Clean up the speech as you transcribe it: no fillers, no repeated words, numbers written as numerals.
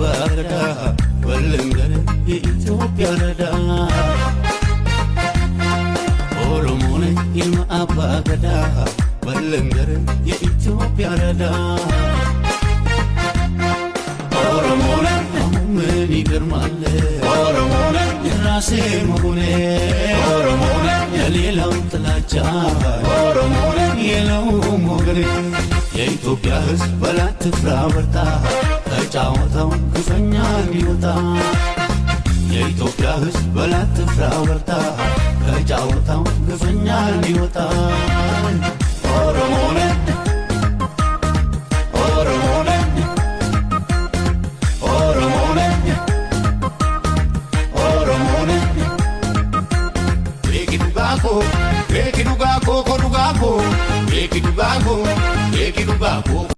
አባገዳ በልንገር የኢትዮጵያ ረዳ ኦሮሞ ነኝ ኢልማ አባገዳ በልንገር የኢትዮጵያ ረዳ ኦሮሞ ነኝ ምን ይገርማል ኦሮሞ ነኝ የራሴ መሆኔ ኦሮሞ ነኝ የሌላው ጥላቻ ኦሮሞ ነኝ የለውም ወገኔ የኢትዮጵያ ሕዝብ በላት ትፍራ በርታ ከጫወታው ግፈኛ እንዲወጣ የኢትዮጵያ ሕዝብ በላት ትፍራ በርታ ከጫወታው ግፈኛ እንዲወጣ ኦሮሞ ነኝ ኦሮሞ ነኝ ኦሮሞ ነኝ ኦሮሞ ነኝ ቤኪዱጋኮ ቤኪዱጋኮ ኮዱጋኮ ቤኪዱጋኮ ቤኪዱጋኮ